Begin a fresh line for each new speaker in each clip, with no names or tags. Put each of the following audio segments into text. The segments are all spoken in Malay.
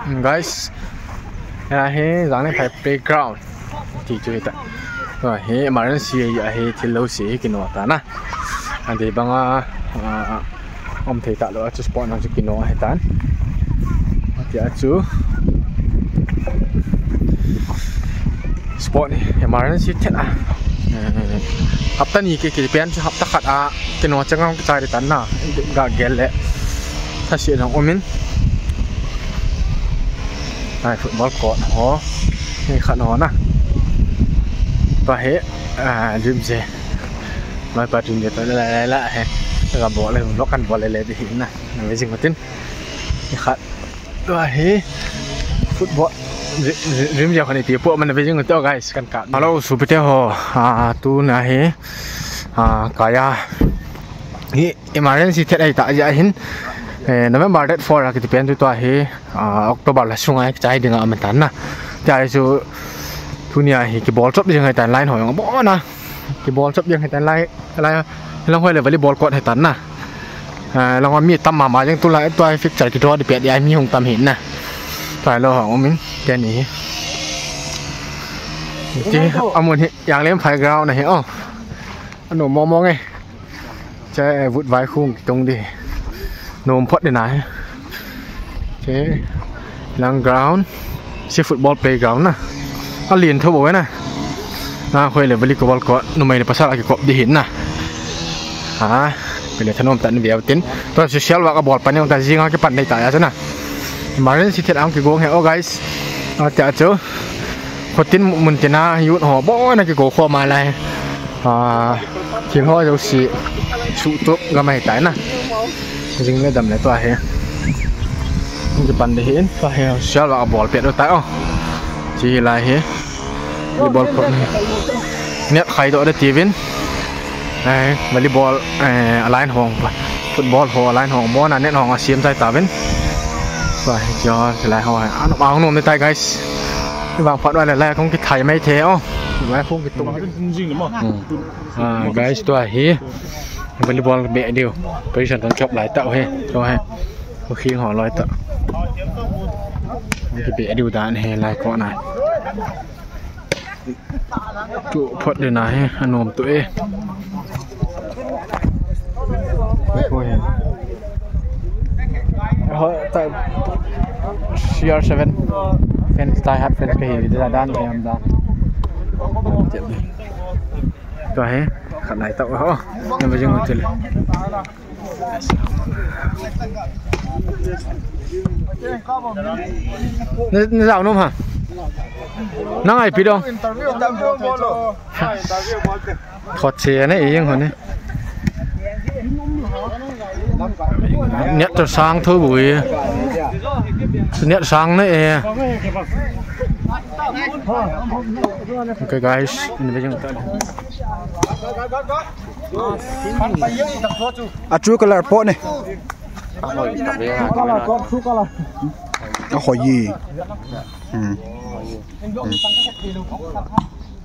guys he zang phai playground ti chui ta he emergency ya he thilo si kino ta na ande banga om thei ta lo chu sport na chu kino he tan ti achu sport ni emergency thet a hap ta ni ke pian chu hap ta khat a kino changam chai ri tan na ga gel le tha si nang omin ai football court ho ni khat ho na pa he dream je mai pa dream je ta la he ga bo le lo kan bo le di hin na ve jing matin ni khat to he football dream je khani ti po man ve jing to guys kan ka hello supite ho tu na he kaya hi emergency thet ai ta ja hin November date 4 ki pen tu he October la sungai chai dinga aman tan na chai su tunia hi ki ball chop jeng hai tan line hoyong bo na ki ball chop jeng hai tan line long hoi le volleyball court hai tan na long mi tam ma jeng tu la toi fix chai ki do di pe di ai mi hong tam hin na tai lo hong min ke ni ti amun hi yang lem playground na he anu mo ngai chai vut vai khung tong di nôm phot đây này, thế lang ground, xe football playground nè, liền thâu bồi nè, khơi là volleyball court, nôm này là pasal lagi kop di hin nè, bây giờ thằng nôm tận biểu tính, tôi sẽ share vào cái ball pan yang tadi ngah cái pan này tại sao nè, kemarin si thiệt ang cái gong heo guys, tiap chỗ, kau tin mun tina yut ho, bo na cái gong kho mà lại, tiếng ho giống si, sụt tốt gamai tại nè. Jing le dam le to he ni pan de hin fa he shal wa ball pe do ta chi la he volleyball court ne khai do de tivin volleyball line hong football ho line hong bo na net hong asiam sai ta ven wa jo lai ho an ba nom de tai guys ni wang phot wa la không cái thai mai the wa không cái tung jing mà guys to he volleyball bẹ điều, bây giờ đang chọc lại tạo he, cho he, có khi họ lôi tạo, cái bẹ điều đạn he lại con này, tụ phật đây này he, anh ôm tụi, họ tại CR7, fan style hat fan cái gì đó đan em đan, cho he. Khả này tạo hả? Nhưng mà dừng chơi nó dạo không hả? Nó ngày phi đâu? Thọt xe này ý hả? Nhét cho sang thôi bụi, nhét sang đấy. Okay guys, ini bajang tak. True color pot ni. Hỏi gì?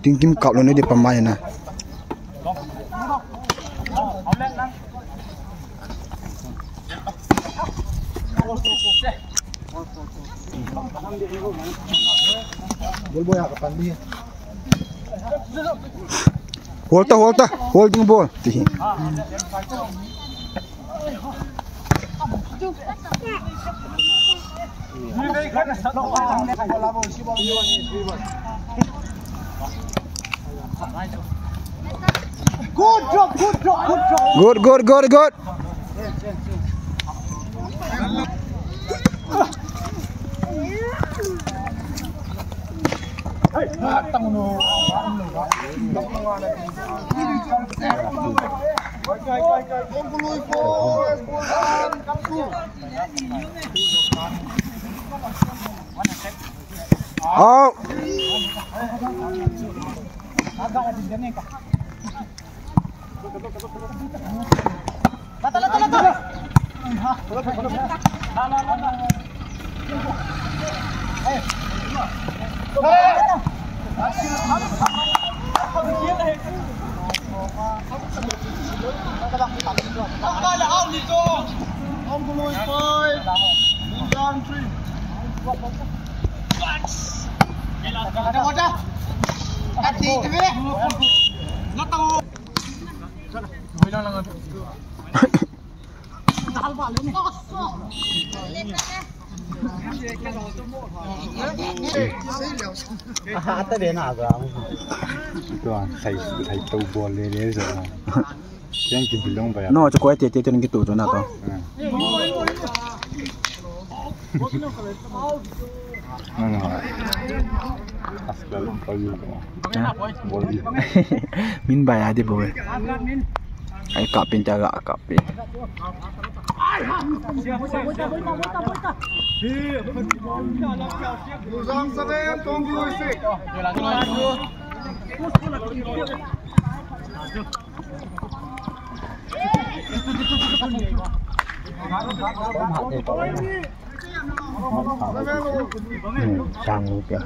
Tiếng kim cạo luôn đấy để pamai nè. Holding ball. Good. Oh.
No, cho quay tiệt tiệt cái tủ chỗ nào to. Min bayar dia boleh. Ai kapin jaga kapin. Sang kìa.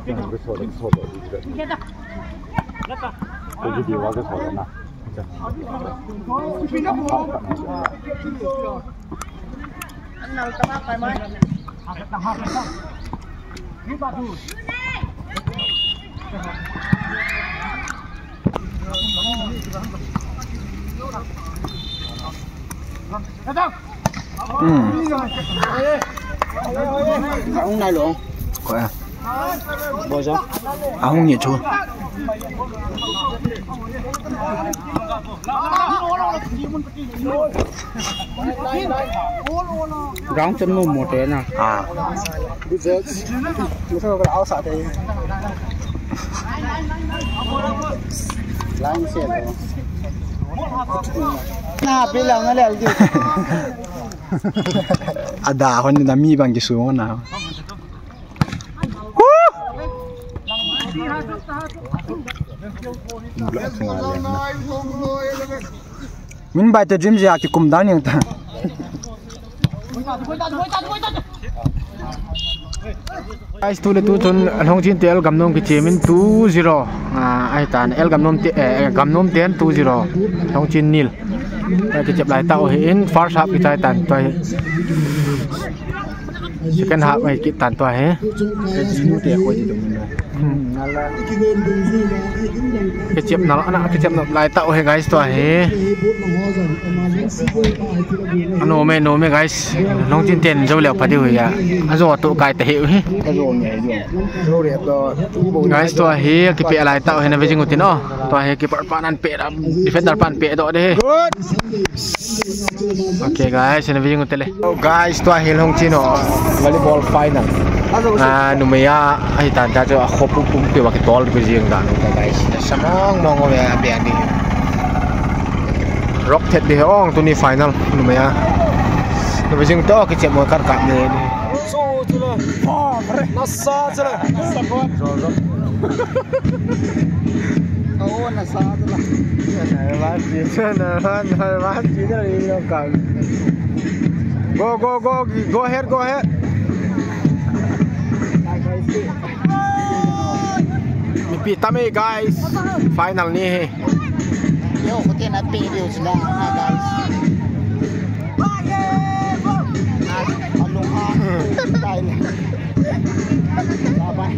cái sổ đấy cái gì quá cái sổ đấy nào anh nào cho bác phải mới ông này luôn coi à bao giờ ông nhiệt chưa rong chân ngủ một thế nào à bây giờ cái áo sạ thế lang xe rồi na bilang na lel gitu ada hon na mi bang gisu na min bai ta dream ja ki kum dan yang ta ai tu le tu chun anhong chin tel gamnom ki chemin 20 ai tan el gamnom ten 20 hong chin nil ki chep lai tau hin first half ki tai tan toi second half ai ki tan toi he cái chip nó cái chip nó lại tạo hay guys toi he no me guys nong chin ten zo lek phadi hui ya azo to kai te heu he azo re to guys toi he ki pe lai tạo he na vejing utin no toi he ki panan pe defender pan pe do de okay guys na vejing utele guys toi he long chin no volleyball final numaya ai tan ta cho khop pum pe wa ki tol pe jing dan guys samong mong we be ani rock thet de ong tu ni final numaya nu be jing to ki che mo kar ka ne so chula na sa chula support oh na sa chula na ji no ka go ahead mi tame guys final ni he yo ko tin at pe dio sila guys along ha dai ni bye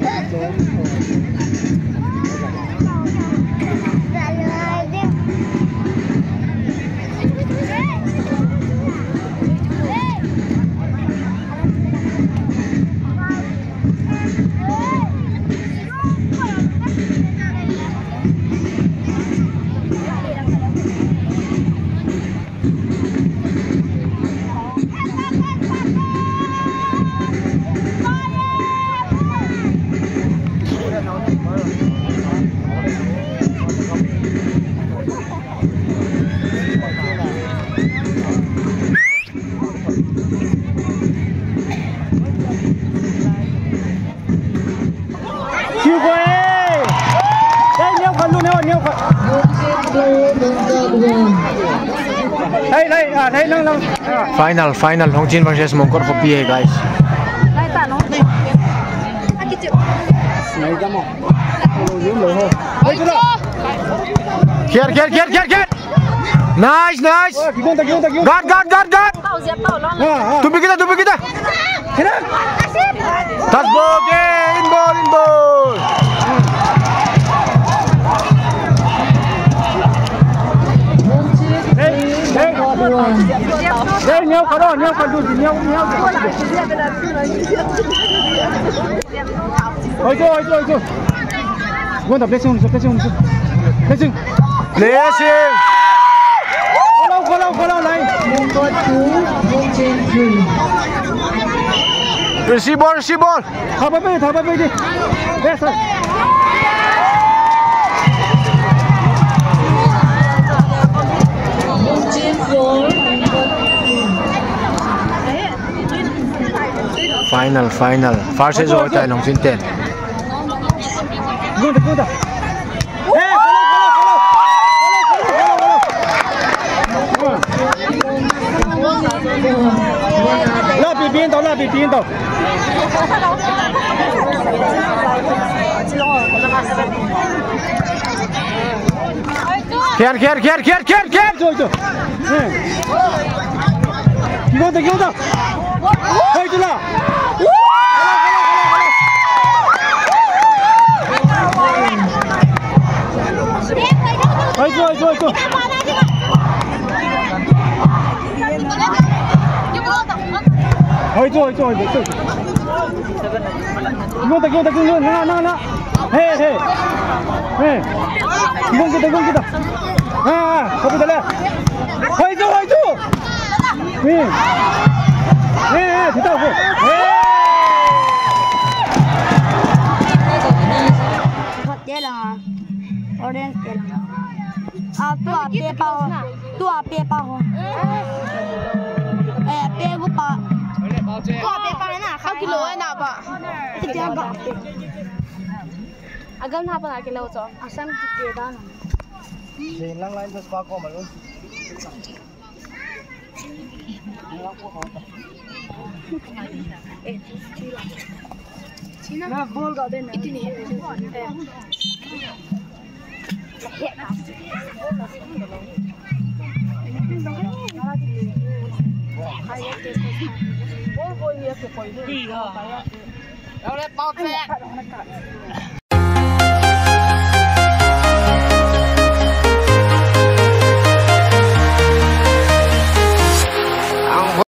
final Hong Chin versus Mongkor Kopi hai guys lai ta no aki chip nai ka mo lo ho oi chalo kher Nice. Guard. Tupi kita. Touch ball, in ball.
Hey, nhau cả đó, nhau cả đuổi nhau. Ôi trời. Quân tập pressing. Follow này.
Receive ball.
Thả bay đi. Yes sir.
Final. First is all time Long Chin Ten.
Good. Hey, follow. La bien到。
Care.
Rồi. 기본다. 해주라. 해줘. 해줘. 기본다. 하나. 해. 기본다. 거기 달래. 해줘. 네, 됐다고.
Thế là orange thế là tua pe bao pe của bao tua pe bao này khá kilo nào bạ thì ăn bạ agam thapa là kilo cho asam thì đó nè
thì lăng lại just bao mà luôn ना बोल गा देना इतनी है